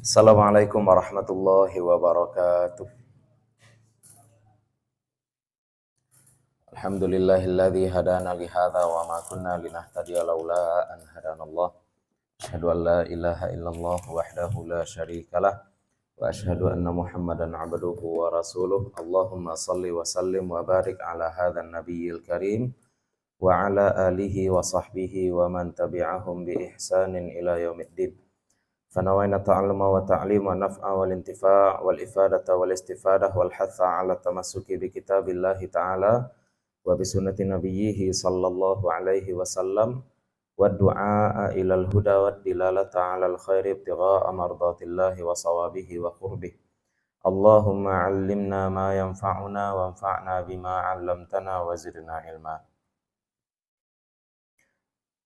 Assalamualaikum warahmatullahi wabarakatuh. Alhamdulillahilladzi hadana li hadza wa ma kunna linahtadiya laula an hadanallah. Asyhadu an la ilaha illallah wahdahu la syarikalah wa asyhadu anna Muhammadan abduhu wa rasuluh. Allahumma salli wa sallim wa barik ala hadzal nabiyil karim wa ala alihi wa sahbihi wa man tabi'ahum bi ihsanin ila yaumiddin. فنوينا التعلم والتعليم والنفع والانتفاع والإفادة والاستفادة والحث على التمسك بكتاب الله تعالى وبسنة نبيه صلى الله عليه وسلم والدعاء إلى الهدى والدلالة على الخير ابتغاء مرضات الله وصوابه وقربه. اللهم علمنا ما ينفعنا وانفعنا بما علمتنا وزدنا علما.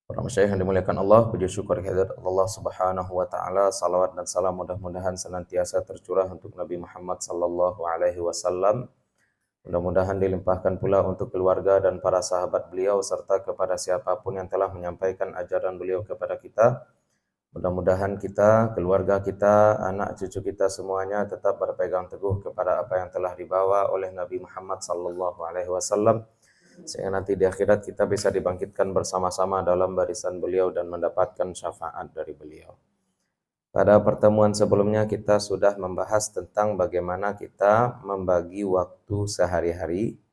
Para masyayikh yang dimuliakan Allah, puji syukur kehadirat Allah Subhanahu wa taala, salawat dan salam mudah-mudahan senantiasa tercurah untuk Nabi Muhammad sallallahu alaihi wasallam. Mudah-mudahan dilimpahkan pula untuk keluarga dan para sahabat beliau serta kepada siapapun yang telah menyampaikan ajaran beliau kepada kita. Mudah-mudahan kita, keluarga kita, anak cucu kita semuanya tetap berpegang teguh kepada apa yang telah dibawa oleh Nabi Muhammad sallallahu alaihi wasallam, sehingga nanti di akhirat kita bisa dibangkitkan bersama-sama dalam barisan beliau dan mendapatkan syafaat dari beliau. Pada pertemuan sebelumnya kita sudah membahas tentang bagaimana kita membagi waktu sehari-hari.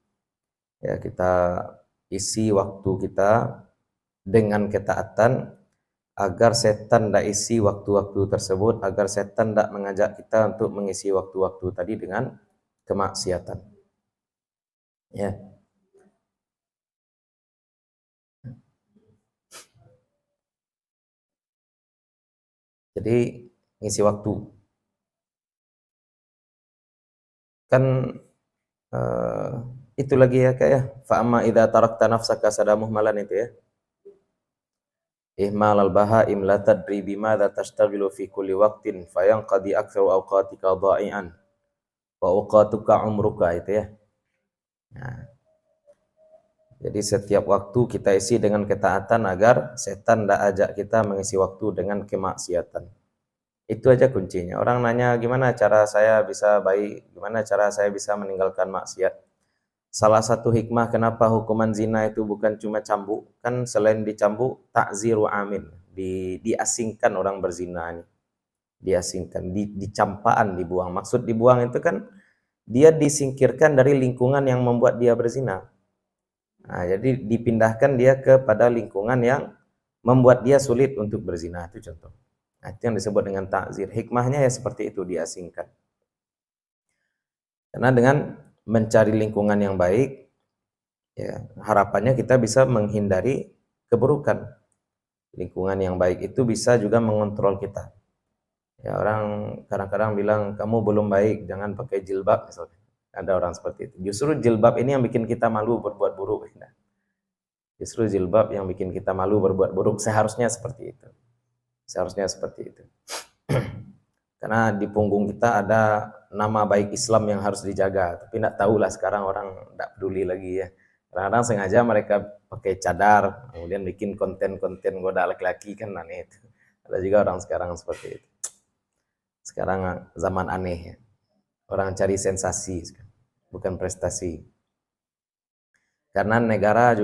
Ya, kita isi waktu kita dengan ketaatan agar setan tidak isi waktu-waktu tersebut, agar setan tidak mengajak kita untuk mengisi waktu-waktu tadi dengan kemaksiatan. Ya. Jadi ngisi waktu kan itu lagi ya kayak ya, fa amma idza tarakta nafsaka sadamuh malan itu ya, ihmal al bahaim la tadri bimadza tashtaghilu fi kulli waqtin fayanqadi aktsaru awqatika dha'ian wa awqatuka umruka itu ya. Nah, jadi setiap waktu kita isi dengan ketaatan agar setan tidak ajak kita mengisi waktu dengan kemaksiatan. Itu aja kuncinya. Orang nanya gimana cara saya bisa baik, gimana cara saya bisa meninggalkan maksiat. Salah satu hikmah kenapa hukuman zina itu bukan cuma cambuk, kan selain dicambuk, takziru amin, diasingkan orang berzina ini. Diasingkan, dicampaan, dibuang. Maksud dibuang itu kan dia disingkirkan dari lingkungan yang membuat dia berzina. Nah, jadi dipindahkan dia kepada lingkungan yang membuat dia sulit untuk berzina, itu contoh. Nah, itu yang disebut dengan takzir. Hikmahnya ya seperti itu, diasingkan. Karena dengan mencari lingkungan yang baik, ya, harapannya kita bisa menghindari keburukan. Lingkungan yang baik itu bisa juga mengontrol kita. Ya, orang kadang-kadang bilang kamu belum baik, jangan pakai jilbab misalnya. Ada orang seperti itu. Justru jilbab ini yang bikin kita malu berbuat buruk. Justru jilbab yang bikin kita malu berbuat buruk. Seharusnya seperti itu. Seharusnya seperti itu. Karena di punggung kita ada nama baik Islam yang harus dijaga. Tapi tidak tahulah sekarang orang tidak peduli lagi ya. Kadang-kadang sengaja mereka pakai cadar, kemudian bikin konten-konten goda laki-laki, kan aneh itu. Ada juga orang sekarang seperti itu. Sekarang zaman aneh ya. Orang cari sensasi, bukan prestasi. Karena negara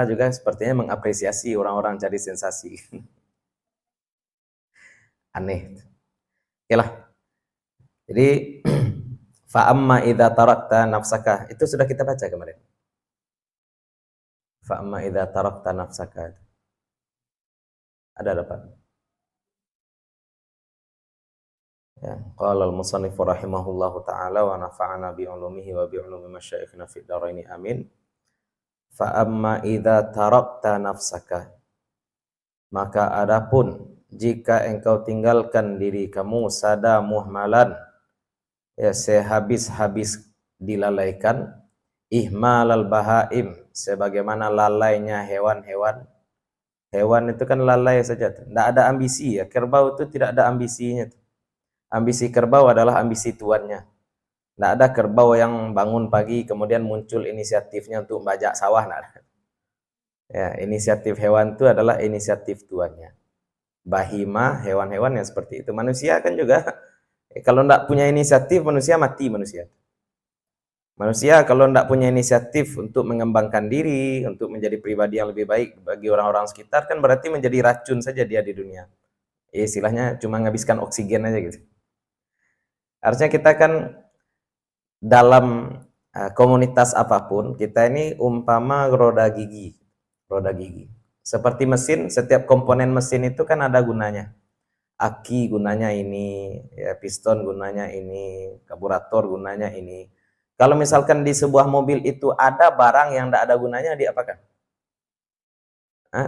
juga sepertinya mengapresiasi orang-orang cari sensasi. Aneh. Oke lah. Jadi fa amma idza tarakta nafsaka, itu sudah kita baca kemarin. Fa amma idza tarakta nafsaka. Ada dapat? Ya, qala al-musannif rahimahullahu taala wa nafa'ana bi ulumihi wa bi ulumi masyayikhina fid dharain amin. Fa amma idza tarakta nafsaka, maka adapun jika engkau tinggalkan diri kamu sada muhmalan, ya sehabis-habis dilalaikan, ihmalal bahaim, sebagaimana lalainya hewan-hewan. Hewan itu kan lalai saja, tidak ada ambisi ya. Kerbau itu tidak ada ambisinya. Ambisi kerbau adalah ambisi tuannya. Tidak ada kerbau yang bangun pagi kemudian muncul inisiatifnya untuk membajak sawah. Nah. Ya, inisiatif hewan itu adalah inisiatif tuannya. bahima, hewan-hewan yang seperti itu. Manusia kan juga kalau tidak punya inisiatif, manusia mati manusia. Manusia kalau tidak punya inisiatif untuk mengembangkan diri, untuk menjadi pribadi yang lebih baik bagi orang-orang sekitar, kan berarti menjadi racun saja dia di dunia. Istilahnya cuma menghabiskan oksigen aja gitu. Harusnya kita kan dalam komunitas apapun, kita ini umpama roda gigi. Roda gigi. Seperti mesin, setiap komponen mesin itu kan ada gunanya. Aki gunanya ini, ya, piston gunanya ini, karburator gunanya ini. Kalau misalkan di sebuah mobil itu ada barang yang tidak ada gunanya, diapakan?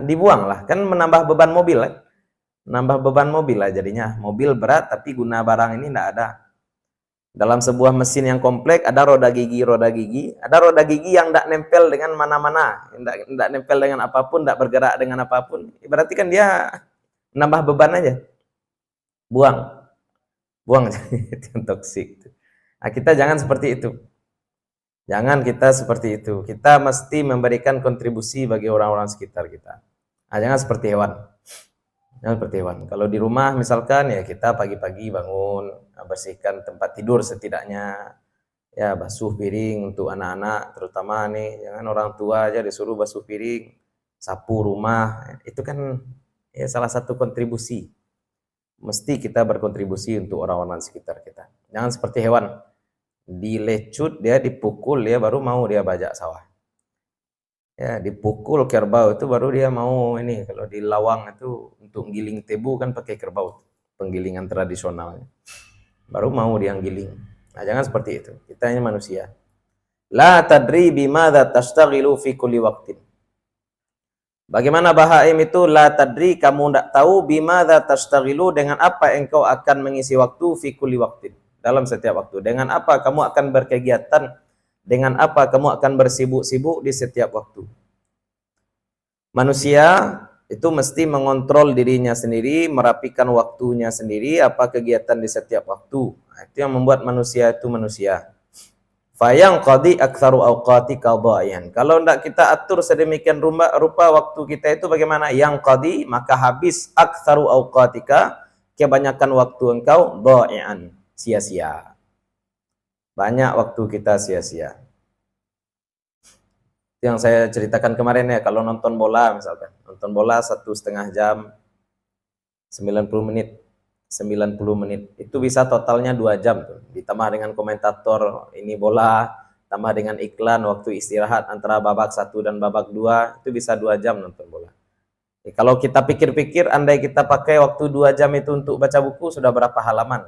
Dibuang lah, kan menambah beban mobil lah. Nambah beban mobil lah jadinya. Mobil berat tapi guna barang ini tidak ada. Dalam sebuah mesin yang kompleks ada roda gigi, ada roda gigi yang tidak nempel dengan mana-mana, tidak nempel dengan apapun, tidak bergerak dengan apapun. Berarti kan dia menambah beban aja. Buang itu yang toksik. Nah, kita jangan seperti itu. Jangan kita seperti itu. Kita mesti memberikan kontribusi bagi orang-orang sekitar kita. Nah, jangan seperti hewan. Jangan seperti hewan. Kalau di rumah misalkan ya kita pagi-pagi bangun, bersihkan tempat tidur setidaknya. Ya, basuh piring untuk anak-anak terutama nih. Jangan orang tua aja disuruh basuh piring, sapu rumah. Itu kan ya salah satu kontribusi. Mesti kita berkontribusi untuk orang-orang sekitar kita. Jangan seperti hewan. Dilecut, dia dipukul, dia baru mau dia bajak sawah. Ya, dipukul kerbau itu baru dia mau ini. Kalau di lawang itu untuk giling tebu kan pakai kerbau, penggilingan tradisional. Baru mau dia giling. Nah, jangan seperti itu. Kita ini manusia. La tadri bimadza tashtaghilu fi kulli waqtin. Bagaimana bahaim itu la tadri, kamu tidak tahu bimadza tashtaghilu, dengan apa engkau akan mengisi waktu fi kulli waqtin, dalam setiap waktu. Dengan apa kamu akan berkegiatan, dengan apa kamu akan bersibuk-sibuk di setiap waktu. Manusia itu mesti mengontrol dirinya sendiri, merapikan waktunya sendiri, apa kegiatan di setiap waktu. Nah, itu yang membuat manusia itu manusia. Fayang qadi aktsaru awqati qadaian. Kalau tidak kita atur sedemikian rupa waktu kita itu bagaimana? Yang qadi, maka habis aktsaru awqatika, kebanyakan waktu engkau dhai'an, sia-sia. Banyak waktu kita sia-sia. Yang saya ceritakan kemarin ya, kalau nonton bola misalkan. Nonton bola 1,5 jam, 90 menit. 90 menit. Itu bisa totalnya 2 jam tuh. Ditambah dengan komentator ini bola, tambah dengan iklan, waktu istirahat antara babak 1 dan babak 2, itu bisa 2 jam nonton bola. Kalau kita pikir-pikir, andai kita pakai waktu 2 jam itu untuk baca buku, sudah berapa halaman?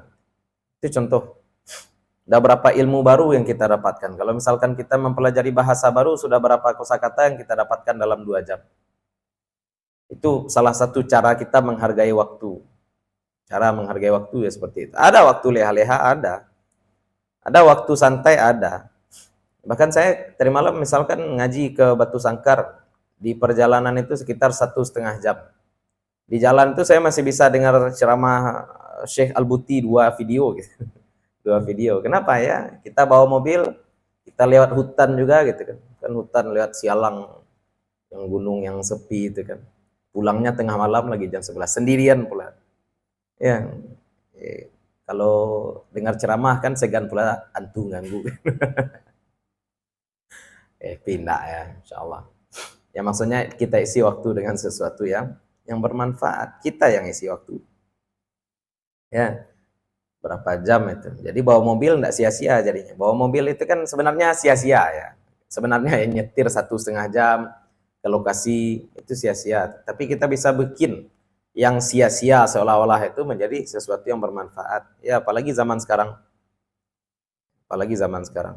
Itu contoh. Sudah berapa ilmu baru yang kita dapatkan. Kalau misalkan kita mempelajari bahasa baru, sudah berapa kosakata yang kita dapatkan dalam 2 jam. Itu salah satu cara kita menghargai waktu. Cara menghargai waktu ya seperti itu. Ada waktu leha-leha, ada. Ada waktu santai, ada. Bahkan saya tadi malam misalkan ngaji ke Batu Sangkar. Di perjalanan itu sekitar 1,5 jam. Di jalan itu saya masih bisa dengar ceramah Syekh Al-Buti 2 video gitu. 2 video. Kenapa ya? Kita bawa mobil, kita lewat hutan juga gitu kan. Kan hutan lewat sialang, yang gunung yang sepi itu kan. Pulangnya tengah malam lagi jam 11, sendirian pula. Ya, kalau dengar ceramah kan segan pula antu ganggu. Pindah ya, insyaallah. Ya maksudnya kita isi waktu dengan sesuatu yang bermanfaat. Kita yang isi waktu. Ya, berapa jam itu. Jadi bawa mobil enggak sia-sia jadinya. Bawa mobil itu kan sebenarnya sia-sia ya. Sebenarnya yang nyetir 1,5 jam ke lokasi itu sia-sia. Tapi kita bisa bikin yang sia-sia seolah-olah itu menjadi sesuatu yang bermanfaat. Ya, apalagi zaman sekarang. Apalagi zaman sekarang.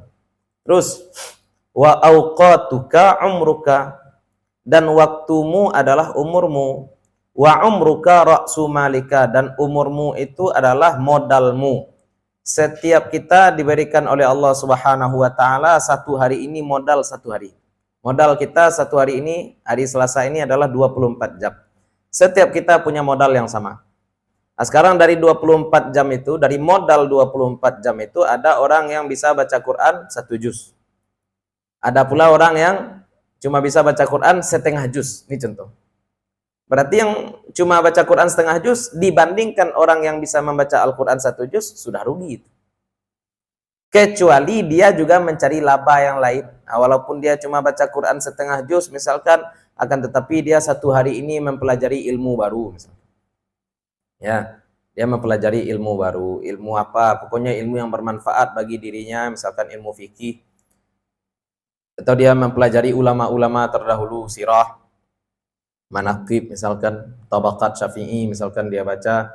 Terus, wa auqatuka umruka, dan waktumu adalah umurmu. Wa umruka ra'su malika, dan umurmu itu adalah modalmu. Setiap kita diberikan oleh Allah Subhanahu wa taala satu hari ini modal satu hari. Modal kita satu hari ini, hari Selasa ini adalah 24 jam. Setiap kita punya modal yang sama. Nah, sekarang dari 24 jam itu, dari modal 24 jam itu, ada orang yang bisa baca Quran 1 juz. Ada pula orang yang cuma bisa baca Quran setengah juz. Ini contoh. Berarti yang cuma baca Quran setengah juz dibandingkan orang yang bisa membaca Al-Quran 1 juz sudah rugi. Kecuali dia juga mencari laba yang lain. Nah, walaupun dia cuma baca Quran setengah juz misalkan, akan tetapi dia satu hari ini mempelajari ilmu baru misalkan. Ya, dia mempelajari ilmu baru, ilmu apa? Pokoknya ilmu yang bermanfaat bagi dirinya, misalkan ilmu fikih. Atau dia mempelajari ulama-ulama terdahulu, sirah, manaqib misalkan, tabaqat Syafi'i misalkan dia baca,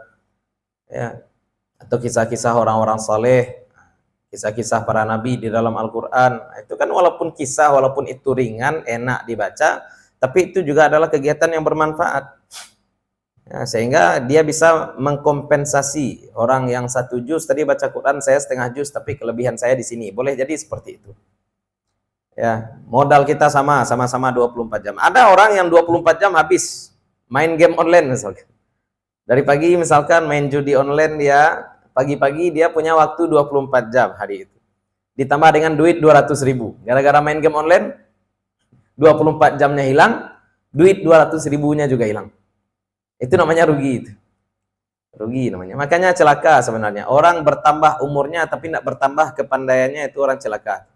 ya, atau kisah-kisah orang-orang saleh, kisah-kisah para nabi di dalam Al-Quran. Itu kan walaupun kisah, walaupun itu ringan, enak dibaca, tapi itu juga adalah kegiatan yang bermanfaat. Ya, sehingga dia bisa mengkompensasi orang yang 1 juz tadi baca Quran, saya setengah juz, tapi kelebihan saya di sini. Boleh jadi seperti itu. Ya, modal kita sama-sama 24 jam. Ada orang yang 24 jam habis main game online misalkan. Dari pagi misalkan main judi online, dia pagi-pagi dia punya waktu 24 jam hari itu. Ditambah dengan duit 200.000. Gara-gara main game online 24 jamnya hilang, duit 200.000-nya juga hilang. Itu namanya rugi itu. Rugi namanya. Makanya celaka sebenarnya. Orang bertambah umurnya tapi tidak bertambah kepandaiannya, itu orang celaka.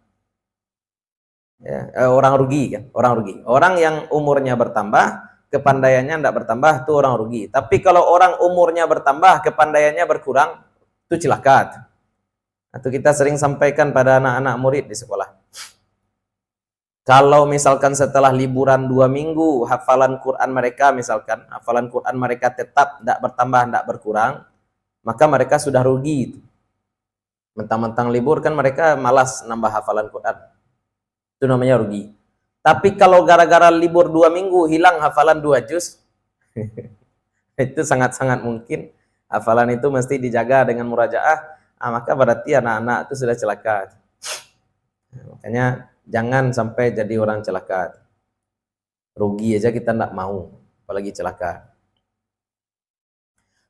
Ya, orang rugi kan, orang rugi. Orang yang umurnya bertambah, kepandaiannya tidak bertambah, itu orang rugi. Tapi kalau orang umurnya bertambah, kepandaiannya berkurang, itu celaka. Atau kita sering sampaikan pada anak-anak murid di sekolah. Kalau misalkan setelah liburan 2 minggu, hafalan Quran mereka misalkan, hafalan Quran mereka tetap tidak bertambah, tidak berkurang, maka mereka sudah rugi. Mentang-mentang libur kan mereka malas nambah hafalan Quran. Itu namanya rugi. Tapi kalau gara-gara libur 2 minggu hilang hafalan 2 juz, itu sangat-sangat mungkin hafalan itu mesti dijaga dengan murajaah. Maka berarti anak-anak itu sudah celaka. Makanya jangan sampai jadi orang celaka. Rugi aja kita tidak mau, apalagi celaka.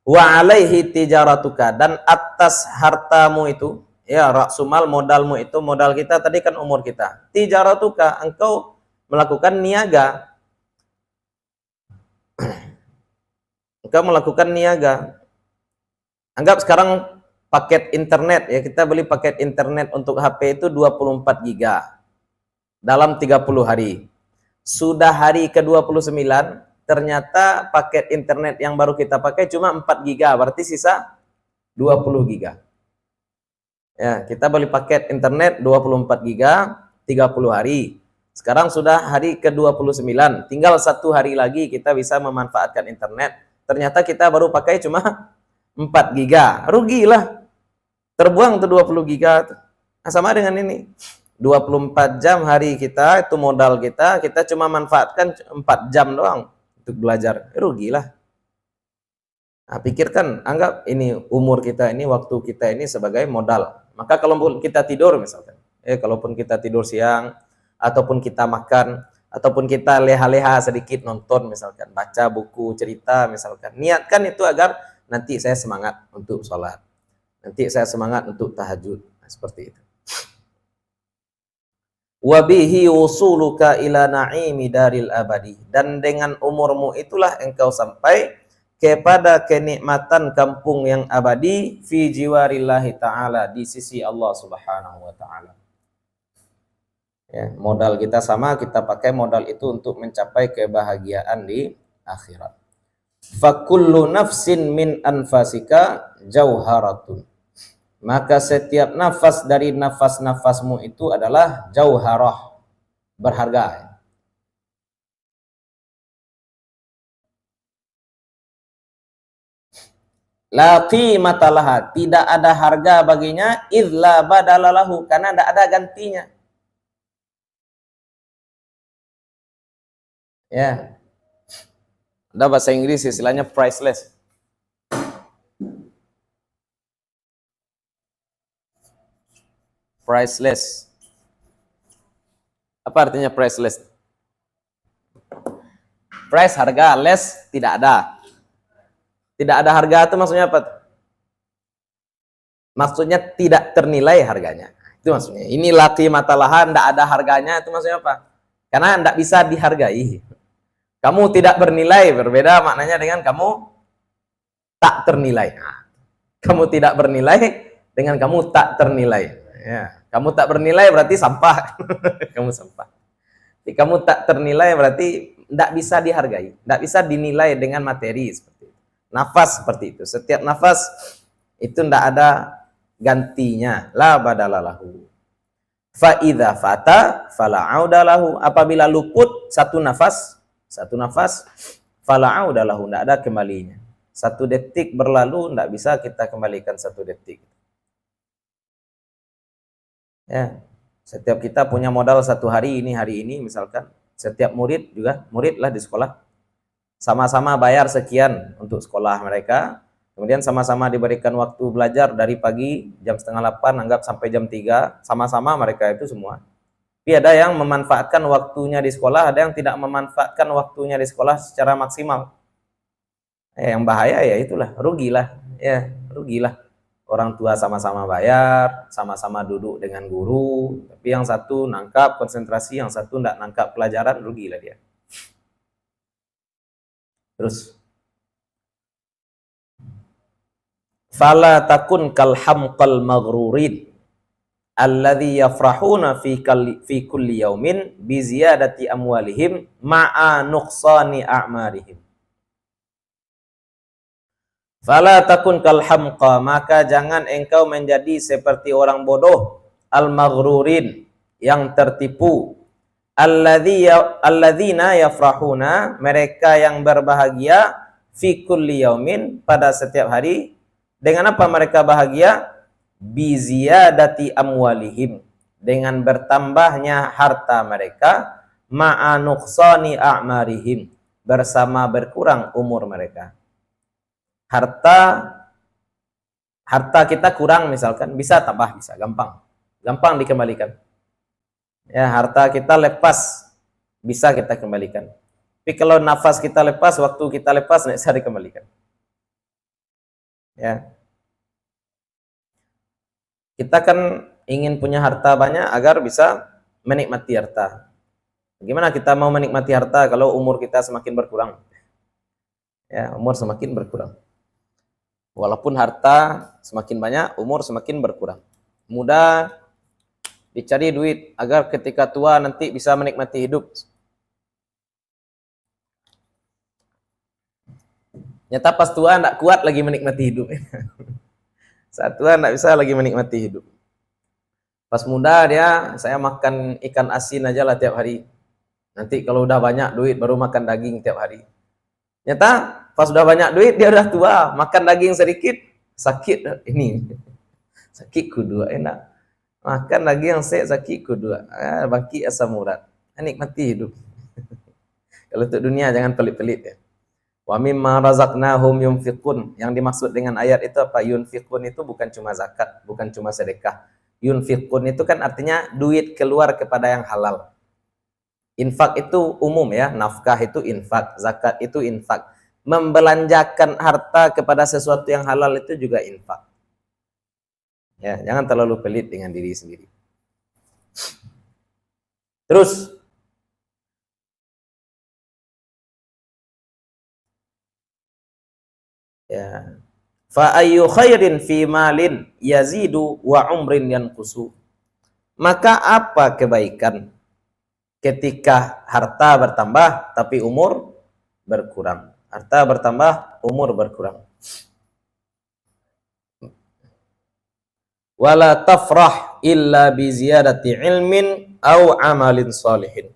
Wa alaihi tijaratuka, dan atas hartamu itu, ya, raksumal, modalmu itu, modal kita tadi kan umur kita. Tijaratuka, engkau melakukan niaga. Engkau melakukan niaga. Anggap sekarang paket internet, ya, kita beli paket internet untuk HP itu 24 giga dalam 30 hari. Sudah hari ke-29, ternyata paket internet yang baru kita pakai cuma 4 giga, berarti sisa 20 giga. Ya, kita beli paket internet 24 giga, 30 hari. Sekarang sudah hari ke-29, tinggal 1 hari lagi kita bisa memanfaatkan internet. Ternyata kita baru pakai cuma 4 giga, rugilah. Terbuang tuh 20 giga. Nah, sama dengan ini. 24 jam hari kita, itu modal kita cuma manfaatkan 4 jam doang untuk belajar. Rugilah. Nah, pikirkan, anggap ini umur kita ini, waktu kita ini sebagai modal. Maka kalau kita tidur misalkan, kalaupun kita tidur siang, ataupun kita makan, ataupun kita leha-leha sedikit nonton misalkan, baca buku cerita misalkan, niatkan itu agar nanti saya semangat untuk sholat, nanti saya semangat untuk tahajud. Nah, seperti itu. Wabihi usuluka ila na'imi daril abadi, dan dengan umurmu itulah engkau sampai kepada kenikmatan kampung yang abadi, fi jiwarillahi ta'ala, di sisi Allah subhanahu wa ta'ala. Ya, modal kita sama, kita pakai modal itu untuk mencapai kebahagiaan di akhirat. Fakullu nafsin min anfasika jauharatun, maka setiap nafas dari nafas-nafasmu itu adalah jauharah, berharga. La qimata laha, tidak ada harga baginya, idla badalalahu, karena tidak ada gantinya. Ya. Ada bahasa Inggris istilahnya priceless. Priceless. Apa artinya priceless? Price, harga, less, tidak ada. Tidak ada harga itu maksudnya apa? Maksudnya tidak ternilai harganya. Itu maksudnya. Ini laki matalahan, tidak ada harganya, itu maksudnya apa? Karena tidak bisa dihargai. Kamu tidak bernilai, berbeda maknanya dengan kamu tak ternilai. Kamu tidak bernilai dengan kamu tak ternilai. Ya, kamu tak bernilai berarti sampah. Kamu sampah. Jadi, kamu tak ternilai berarti tidak bisa dihargai, tidak bisa dinilai dengan materi seperti itu. Nafas seperti itu. Setiap nafas itu tidak ada gantinya. La badalalahu. Fa idza fata fala audalahu. Apabila luput satu nafas, fala audalahu, tidak ada kembalinya. 1 detik berlalu, tidak bisa kita kembalikan 1 detik. Ya, setiap kita punya modal 1 hari ini misalkan, setiap murid juga, murid lah di sekolah, sama-sama bayar sekian untuk sekolah mereka, kemudian sama-sama diberikan waktu belajar dari pagi jam 7:30 anggap sampai jam 3, sama-sama mereka itu semua. Tapi ada yang memanfaatkan waktunya di sekolah, ada yang tidak memanfaatkan waktunya di sekolah secara maksimal. Yang bahaya ya itulah, rugilah. Orang tua sama-sama bayar, sama-sama duduk dengan guru, tapi yang satu nangkap konsentrasi, yang satu tidak nangkap pelajaran, rugilah dia. Terus, fala takun kal hamqal maghrurin alladhi yafrahuna fi kulli yaumin bi ziyadati amwalihim ma'a nuqsani a'marihim. Fala takun kal hamqa, maka jangan engkau menjadi seperti orang bodoh, al-maghrurin, yang tertipu, alladzina yafrahuna, mereka yang berbahagia, fi kulli yaumin, pada setiap hari. Dengan apa mereka bahagia? Bi ziyadati amwalihim, dengan bertambahnya harta mereka, ma'a nuqsani a'marihim, bersama berkurang umur mereka. Harta kita kurang misalkan, bisa tambah, bisa gampang dikembalikan. Ya, harta kita lepas, bisa kita kembalikan. Tapi kalau nafas kita lepas, waktu kita lepas, tidak bisa dikembalikan. Ya, kita kan ingin punya harta banyak agar bisa menikmati harta. Bagaimana kita mau menikmati harta kalau umur kita semakin berkurang? Ya, umur semakin berkurang. Walaupun harta semakin banyak, umur semakin berkurang. Mudah dicari duit agar ketika tua nanti bisa menikmati hidup. Nyata pas tua tidak kuat lagi menikmati hidup. Saat tua tidak bisa lagi menikmati hidup. Pas muda dia, saya makan ikan asin aja lah tiap hari. Nanti kalau udah banyak duit baru makan daging tiap hari. Nyata pas sudah banyak duit dia udah tua, makan daging sedikit sakit ini. Sakit kedua enak. Makan daging yang sakit kedua. Bangkit asam urat. Nikmati hidup. Kalau untuk dunia jangan pelit-pelit ya. Wa mimma razaqnahum yunfiqun. Yang dimaksud dengan ayat itu apa? Yunfiqun itu bukan cuma zakat, bukan cuma sedekah. Yunfiqun itu kan artinya duit keluar kepada yang halal. Infak itu umum ya, nafkah itu infak, zakat itu infak. Membelanjakan harta kepada sesuatu yang halal itu juga infak. Ya, jangan terlalu pelit dengan diri sendiri. Terus ya, fa ayyu khairin fi malin yazidu wa umrin yanqusu. Maka apa kebaikan ketika harta bertambah tapi umur berkurang? Harta bertambah, umur berkurang. Wala tafrah illa bi ziyadati ilmin au amalin salihin.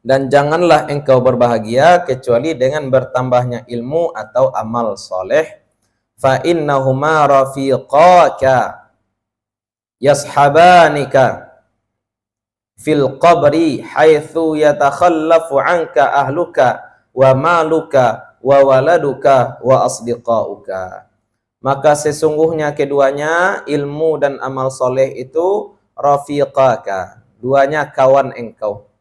Dan janganlah engkau berbahagia kecuali dengan bertambahnya ilmu atau amal soleh. Fa innahuma rafiqaka yashabanika fil qabri haitsu yatakhallafu anka ahluka wa maluka wa waladuka wa asdiqauka. Maka sesungguhnya keduanya, ilmu dan amal soleh itu rafiqaka, duanya kawan engkau,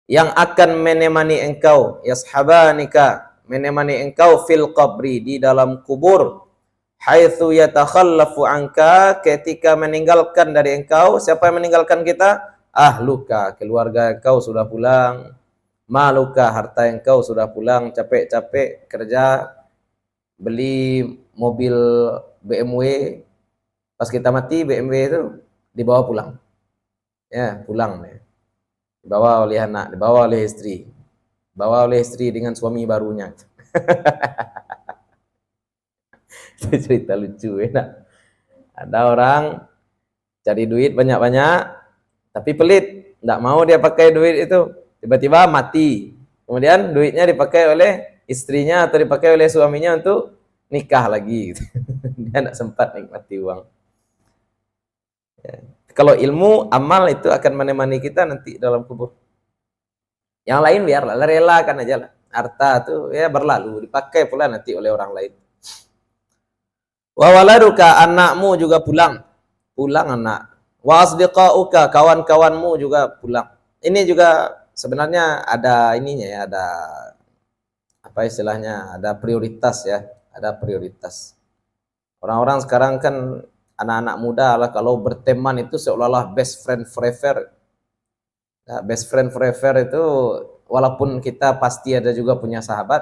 yang akan menemani engkau, yashabanika, menemani engkau fil qabri, di dalam kubur, haitsu yatakhallafu anka, ketika meninggalkan dari engkau. Siapa yang meninggalkan kita? ahluka, keluarga engkau sudah pulang, maluka, harta engkau sudah pulang, capek-capek kerja, beli mobil BMW, pas kita mati BMW itu dibawa pulang. Ya, pulang ya. Dibawa oleh anak, dibawa oleh istri. Dibawa oleh istri dengan suami barunya. Itu cerita lucu ya. Ada orang cari duit banyak-banyak, tapi pelit, tidak mau dia pakai duit itu, tiba-tiba mati. Kemudian duitnya dipakai oleh istrinya atau dipakai oleh suaminya untuk nikah lagi. Gitu. Dia tidak sempat nikmati uang. Ya. Kalau ilmu, amal itu akan menemani kita nanti dalam kubur. Yang lain biarlah, relakan aja lah. Harta itu ya berlalu, dipakai pula nanti oleh orang lain. Wa waladuka, anakmu juga pulang. Pulang anak. Wa asdiqauka, kawan-kawanmu juga pulang. Ini juga sebenarnya ada ininya ya, ada apa istilahnya? Ada prioritas ya, ada prioritas. Orang-orang sekarang kan anak-anak muda lah kalau berteman itu seolah-olah best friend forever. Nah, best friend forever itu walaupun kita pasti ada juga punya sahabat,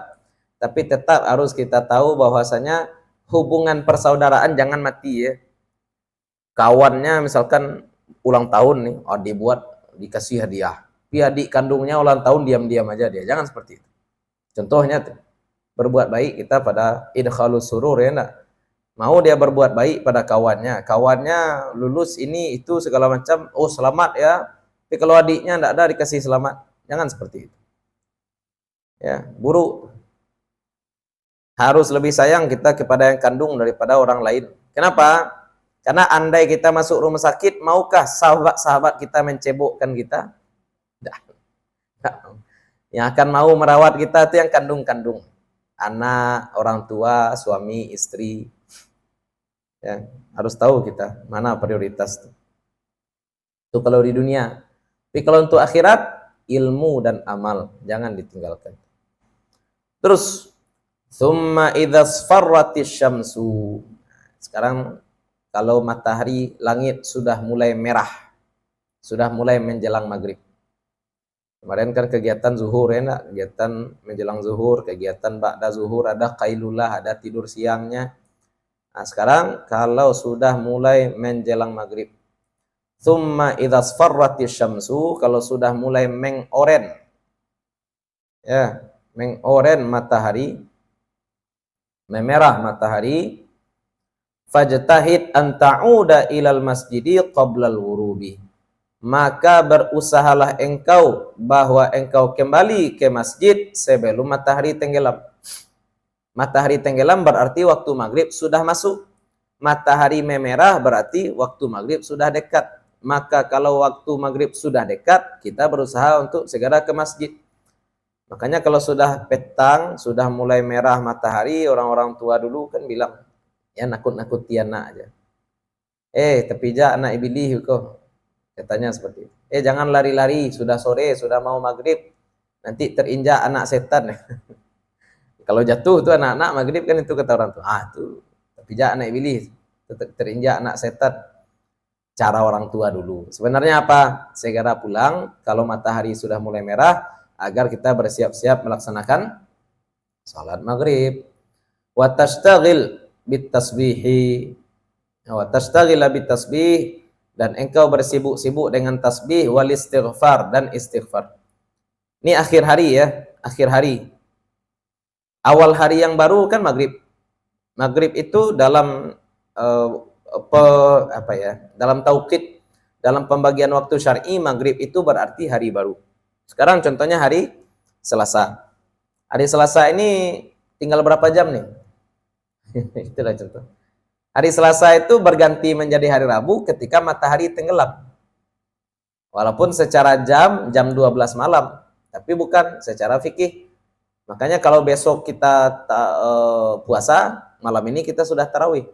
tapi tetap harus kita tahu bahwasanya hubungan persaudaraan jangan mati ya. Kawannya misalkan ulang tahun nih, dibuat dikasih hadiah. Tapi adik kandungnya ulang tahun diam-diam aja dia. Jangan seperti itu. Contohnya tuh, berbuat baik kita pada idkhalus surur ya enggak. Mau dia berbuat baik pada kawannya. Kawannya lulus ini itu segala macam, oh selamat ya. Tapi kalau adiknya enggak ada dikasih selamat. Jangan seperti itu. Ya, buruk. Harus lebih sayang kita kepada yang kandung daripada orang lain. Kenapa? Karena andai kita masuk rumah sakit, maukah sahabat-sahabat kita mencebokkan kita? Tidak. Yang akan mau merawat kita itu yang kandung-kandung. Anak, orang tua, suami, istri. Ya, harus tahu kita mana prioritas itu. Itu kalau di dunia. Tapi kalau untuk akhirat, ilmu dan amal. Jangan ditinggalkan. Terus, summa idza asfarratis syamsu. Sekarang kalau matahari langit sudah mulai merah, sudah mulai menjelang maghrib. Kemarin kan kegiatan zuhur ya, kegiatan menjelang zuhur, kegiatan ba'da zuhur, ada qailulah, ada tidur siangnya. Nah, sekarang kalau sudah mulai menjelang maghrib, summa idza asfarratis syamsu, kalau sudah mulai mengoren, ya, mengoren matahari, memerah matahari, fajtahid an ta'uda ilal masjidi qablal wurubi, maka berusahalah engkau bahwa engkau kembali ke masjid sebelum matahari tenggelam. Matahari tenggelam berarti waktu maghrib sudah masuk. Matahari memerah berarti waktu maghrib sudah dekat. Maka kalau waktu maghrib sudah dekat, kita berusaha untuk segera ke masjid. Makanya kalau sudah petang, sudah mulai merah matahari, orang-orang tua dulu kan bilang, ya nakut-nakuti anak aja. Tapi anak ibilih kok. Katanya seperti itu. Jangan lari-lari, sudah sore, sudah mau maghrib, nanti terinjak anak setan. Kalau jatuh tuh anak-anak maghrib kan itu kata orang tua. Tuh terpijak anak ibilih, terinjak anak setan. Cara orang tua dulu. Sebenarnya apa? Segera pulang kalau matahari sudah mulai merah agar kita bersiap-siap melaksanakan salat maghrib. Wa tashtagil bitasbihi. Wa tashtagila bitasbih, dan engkau bersibuk-sibuk dengan tasbih wal istighfar, dan istighfar. Ini akhir hari ya, akhir hari. Awal hari yang baru kan maghrib. Maghrib itu dalam dalam tauqid, dalam pembagian waktu syar'i, maghrib itu berarti hari baru. Sekarang contohnya hari Selasa. Hari Selasa ini tinggal berapa jam nih? Itulah contoh. Hari Selasa itu berganti menjadi hari Rabu ketika matahari tenggelam. Walaupun secara jam 12 malam, tapi bukan secara fikih. Makanya kalau besok kita puasa, malam ini kita sudah tarawih.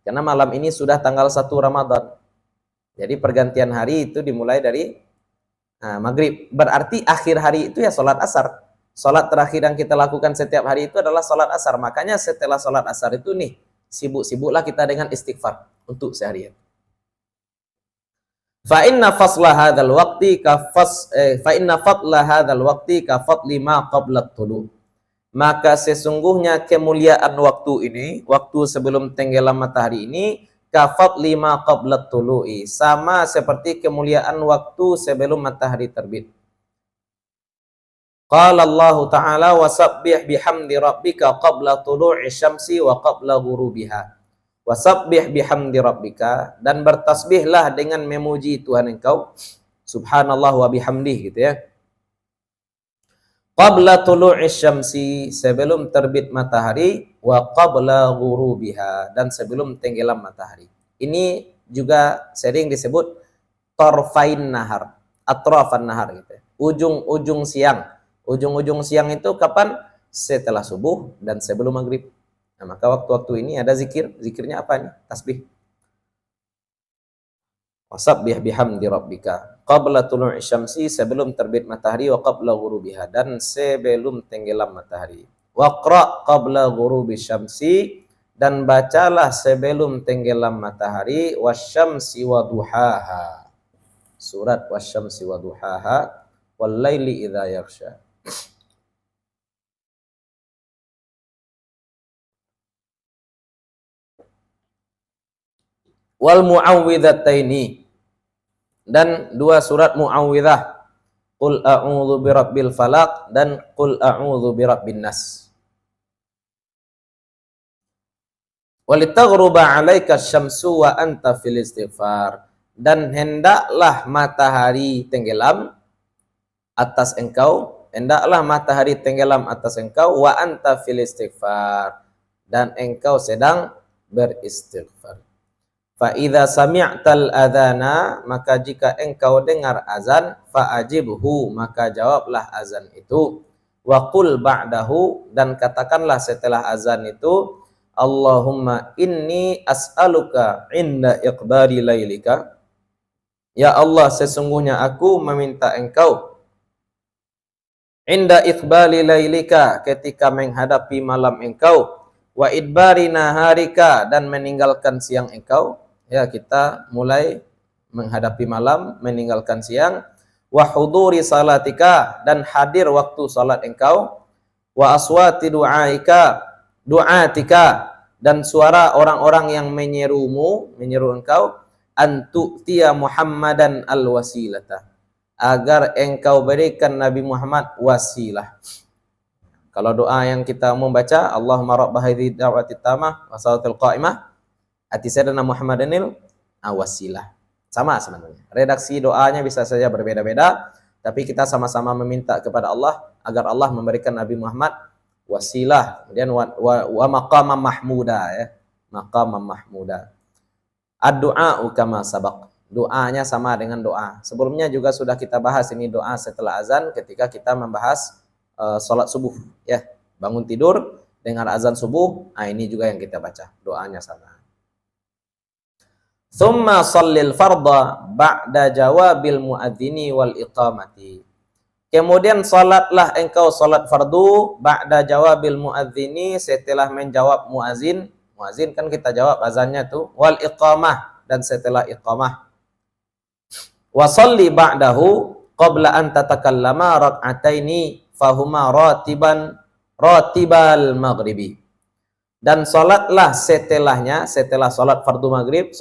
Karena malam ini sudah tanggal 1 Ramadan. Jadi pergantian hari itu dimulai dari maghrib. Berarti akhir hari itu ya sholat asar. Sholat terakhir yang kita lakukan setiap hari itu adalah sholat asar. Makanya setelah sholat asar itu nih, sibuk-sibuklah kita dengan istighfar untuk seharian. Fa inna fasla hadzal waqti fa inna fadla hadzal waqti ka fadli ma qabla tulu. Maka sesungguhnya kemuliaan waktu ini, waktu sebelum tenggelam matahari ini, ka fadli ma qabla tulu'i, sama seperti kemuliaan waktu sebelum matahari terbit. Qala Allah Ta'ala wasabbih bihamdi rabbika qabla tulu'i syamsi wa qabla ghurubiha. Wasabbih bihamdi rabbika, dan bertasbihlah dengan memuji Tuhan engkau, subhanallah wa bihamdih, gitu ya. Qabla tulu'i syamsi, sebelum terbit matahari, wa qabla ghurubiha, dan sebelum tenggelam matahari. Ini juga sering disebut tarfain nahar, atrafan nahar, gitu ya. Ujung-ujung siang. Ujung-ujung siang itu kapan? Setelah subuh dan sebelum maghrib. Nah, maka waktu-waktu ini ada zikir. Zikirnya apa nih? Tasbih. Wasabbih bihamdi rabbika qabla tulu'i syamsi, sebelum terbit matahari, wa qabla ghurubiha, dan sebelum tenggelam matahari. Waqra qabla ghurubi syamsi, dan bacalah sebelum tenggelam matahari, wasyamsi wa duhaha. Surat wasyamsi wa duhaha, wal laili idza yaghsha. Wal mu'awwidhataini, dan dua surat mu'awwidhah, qul a'udzu birabbil falaq dan qul a'udzu birabbin nas. Walitaghruba 'alaika syamsu wa anta fil istighfar, dan hendaklah matahari tenggelam atas engkau, hendaklah matahari tenggelam atas engkau, wa anta fil istighfar, dan engkau sedang beristighfar. Fa idza sami'tal adzana, maka jika engkau dengar azan, fa ajibhu, maka jawablah azan itu. Wa qul ba'dahu, dan katakanlah setelah azan itu, Allahumma inni as'aluka inda iqbari lailika, ya Allah, sesungguhnya aku meminta engkau, inda iqbali lailika, ketika menghadapi malam engkau, wa idbari naharika, dan meninggalkan siang engkau. Ya, kita mulai menghadapi malam, meninggalkan siang. Wa huduri salatika, dan hadir waktu salat engkau. Wa aswati du'atika, dan suara orang-orang yang menyeru engkau, antu'tiya Muhammadan al-wasilata, agar engkau berikan Nabi Muhammad wasilah. Kalau doa yang kita membaca, Allahumma rabb hadhihi da'wati tamah wa salatil qa'imah ati sayyidina Muhammadanil wasilah. Sama sebenarnya. Redaksi doanya bisa saja berbeda-beda, tapi kita sama-sama meminta kepada Allah agar Allah memberikan Nabi Muhammad wasilah, kemudian wa maqamam mahmuda, ya. Maqamam mahmuda. Ad-du'a kama sabaq. Doanya sama dengan doa. Sebelumnya juga sudah kita bahas ini doa setelah azan ketika kita membahas salat subuh, ya. Bangun tidur dengar azan subuh, ini juga yang kita baca. Doanya sama. Tsumma shallil fardha ba'da jawabil muadzini wal iqamati. Kemudian salatlah engkau salat fardu ba'da jawabil muadzini, setelah menjawab muazin. Muazin kan kita jawab azannya tuh, wal iqamah, dan setelah iqamah. Wa shalli ba'dahu qabla an tatakallama rak'ataini fahuma ratibal maghribi. Dan salatlah setelahnya, setelah salat fardu maghrib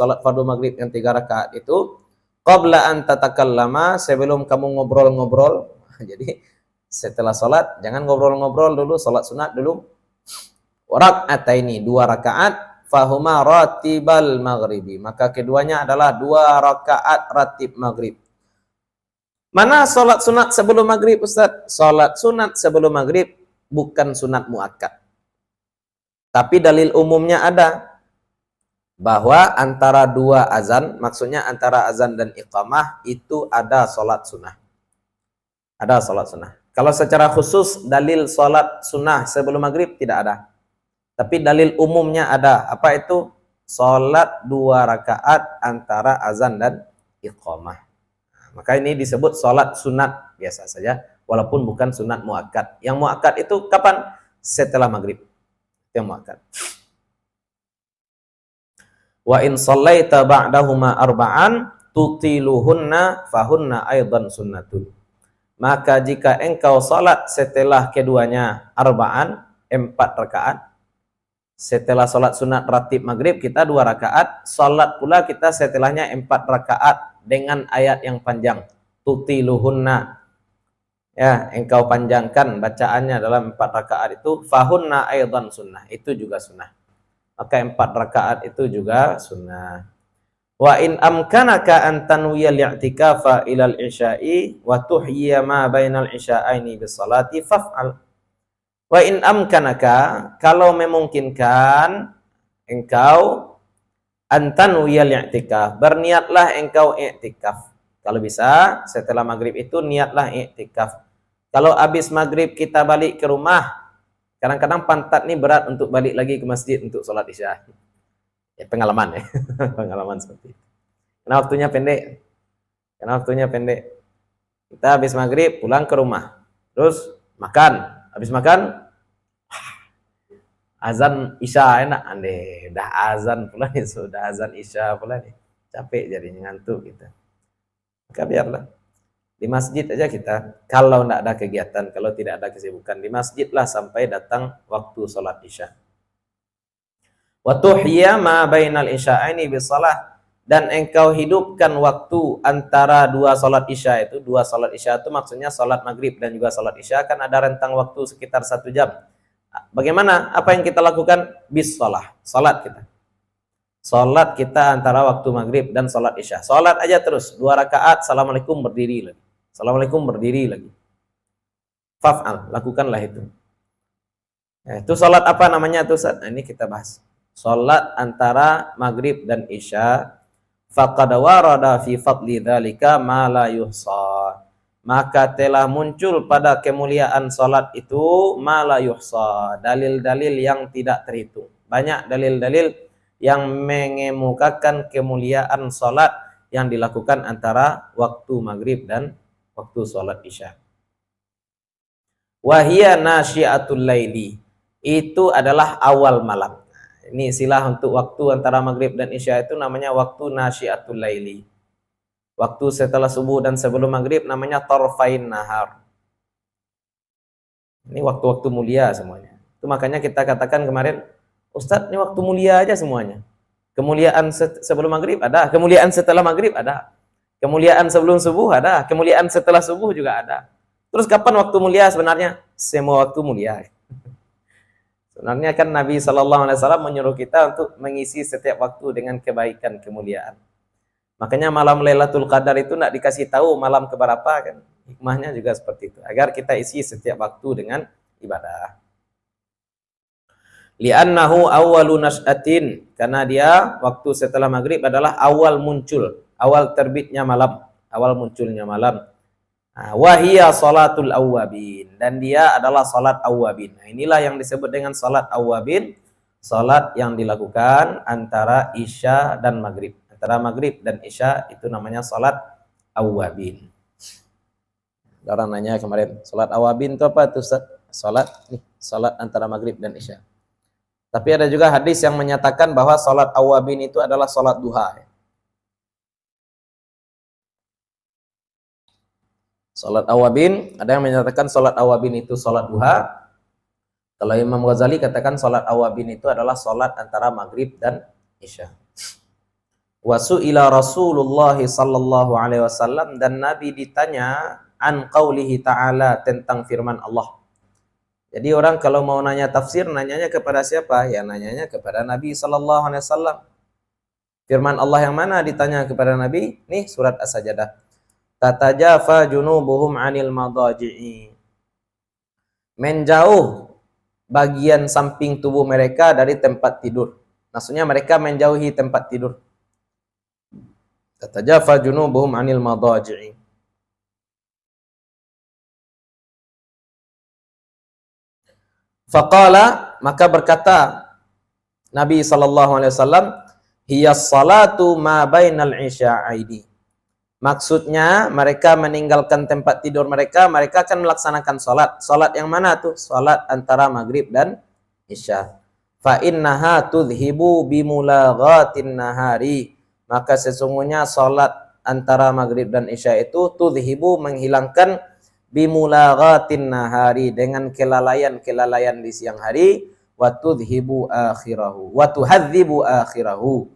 yang 3 rakaat itu, qabla an tatakallama, sebelum kamu ngobrol-ngobrol. Jadi setelah salat jangan ngobrol-ngobrol dulu, salat sunat dulu. Rak'ataini, 2 rakaat, fahuma ratibal maghribi, maka keduanya adalah 2 rakaat ratib maghrib. Mana salat sunat sebelum maghrib, Ustaz? Salat sunat sebelum maghrib bukan sunat muakkad. Tapi dalil umumnya ada bahwa antara 2 azan, maksudnya antara azan dan iqamah itu ada salat sunnah. Ada salat sunnah. Kalau secara khusus dalil salat sunnah sebelum maghrib tidak ada. Tapi dalil umumnya ada. Apa itu? Salat 2 rakaat antara azan dan iqamah. Maka ini disebut salat sunat biasa saja, walaupun bukan sunat muakkad. Yang muakkad itu kapan? Setelah maghrib. Yang muakkad. Wa in shallaita ba'dahuma arba'an tutiluhunna fahunna aidan sunnatun. Maka jika engkau salat setelah keduanya arba'an, 4 rakaat. Setelah salat sunat ratib maghrib kita 2 rakaat, salat pula kita setelahnya 4 rakaat dengan ayat yang panjang. Tutiluhunna. Ya, engkau panjangkan bacaannya dalam 4 rakaat itu, fahunna aidan sunnah. Itu juga sunnah. Maka 4 rakaat itu juga sunnah. Wa in amkanaka an tanwiya al-i'tikafa ila al-isya'i wa tuhyiya ma bainal isya'aini bis salati faf'al. Wa in amkanaka, kalau memungkinkan engkau an tanwiya al-i'tikaf, berniatlah engkau i'tikaf. Kalau bisa setelah maghrib itu niatlah i'tikaf. Kalau habis maghrib kita balik ke rumah, kadang-kadang pantat nih berat untuk balik lagi ke masjid untuk sholat isya. Ya, pengalaman ya. Pengalaman seperti itu. Karena waktunya pendek. Kita habis maghrib pulang ke rumah. Terus makan. Habis makan azan isya enak. Andai dah azan pula nih, sudah azan isya pula nih. Capek jadinya, ngantuk gitu. Maka biarlah. Di masjid aja kita, kalau tidak ada kegiatan, kalau tidak ada kesibukan, di masjidlah sampai datang waktu sholat isya. Wa tuhya ma bainal isya'aini bisalah, dan engkau hidupkan waktu antara 2 sholat isya itu. 2 sholat isya itu maksudnya sholat maghrib dan juga sholat isya, kan ada rentang waktu sekitar 1 jam. Bagaimana? Apa yang kita lakukan? Bisalah, sholat kita. Sholat kita antara waktu maghrib dan sholat isya. Sholat aja terus, 2 rakaat, assalamualaikum, berdiri lagi. Assalamualaikum, berdiri lagi. Faf'al, lakukanlah itu. Ya, itu sholat apa namanya itu? Nah, ini kita bahas. Sholat antara maghrib dan isya. Faqad warada fi fadli dzalika ma la yuhsa. Maka telah muncul pada kemuliaan sholat itu ma la yuhsa, dalil-dalil yang tidak terhitung. Banyak dalil-dalil yang mengemukakan kemuliaan sholat yang dilakukan antara waktu maghrib dan waktu sholat isya. Wahia nasyiatul laili, itu adalah awal malam. Ini istilah untuk waktu antara maghrib dan isya itu namanya waktu nasyiatul laili. Waktu setelah subuh dan sebelum maghrib namanya tarfain nahar. Ini waktu-waktu mulia semuanya. Itu makanya kita katakan kemarin, Ustadz, ini waktu mulia aja semuanya. Kemuliaan sebelum maghrib ada, kemuliaan setelah maghrib ada. Kemuliaan sebelum subuh ada, kemuliaan setelah subuh juga ada. Terus kapan waktu mulia sebenarnya? Semua waktu mulia. Sebenarnya kan Nabi SAW menyuruh kita untuk mengisi setiap waktu dengan kebaikan, kemuliaan. Makanya malam Lailatul Qadar itu tidak dikasih tahu malam keberapa kan. Hikmahnya juga seperti itu. Agar kita isi setiap waktu dengan ibadah. Li'annahu awwalu nas'atin, karena dia waktu setelah maghrib adalah awal muncul, awal terbitnya malam, awal munculnya malam. Wahia salatul awwabin, dan dia adalah salat awwabin. Nah, inilah yang disebut dengan salat awwabin, salat yang dilakukan antara isya dan maghrib. Antara maghrib dan isya itu namanya salat awwabin. Orang nanya kemarin, salat awwabin itu apa tuh Ustaz? Salat antara maghrib dan isya. Tapi ada juga hadis yang menyatakan bahwa salat awwabin itu adalah salat duha. Salat awwabin, ada yang menyatakan salat awwabin itu salat duha. Kalau Imam Ghazali katakan salat awwabin itu adalah salat antara maghrib dan isya. Wa su'ila Rasulullah sallallahu alaihi wasallam, dan Nabi ditanya an qaulihi ta'ala, tentang firman Allah. Jadi orang kalau mau nanya tafsir, nanyanya kepada siapa? Ya nanyanya kepada Nabi sallallahu alaihi wasallam. Firman Allah yang mana ditanya kepada Nabi? Nih surat As-Sajdah. Tatajafa junubuhum 'anil madaji'i. Menjauh bagian samping tubuh mereka dari tempat tidur. Maksudnya mereka menjauhi tempat tidur. Tatajafa junubuhum 'anil madaji'i. Faqala, maka berkata Nabi sallallahu alaihi wasallam, hiyas salatu ma bainal isya'aini. Maksudnya mereka meninggalkan tempat tidur mereka, mereka akan melaksanakan salat. Salat yang mana tuh? Salat antara maghrib dan isya. Fa innaha tudhibu bimulaghatin nahari. Maka sesungguhnya salat antara maghrib dan isya itu tudhibu menghilangkan bimulaghatin nahari dengan kelalaian-kelalaian di siang hari, wa tudhibu akhirahu wa tuhadzibu akhirahu.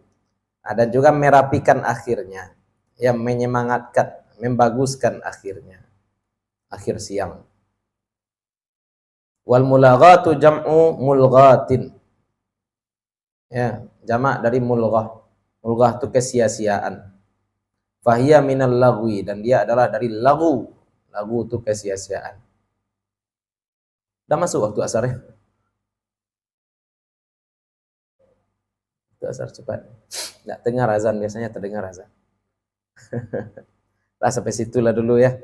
Dan juga merapikan akhirnya, yang menyemangatkan, membaguskan akhirnya, akhir siang. Wal mulaghatu jam'u mulghatin. Ya, jamak dari mulghah. Mulghah itu kesia-siaan. Fahiya minal lagwi, dan dia adalah dari lagu. Lagu itu kesia-siaan. Udah masuk waktu asar ya? Waktu asar cepat. Nggak dengar azan, biasanya terdengar azan. Lah sampai situlah dulu ya.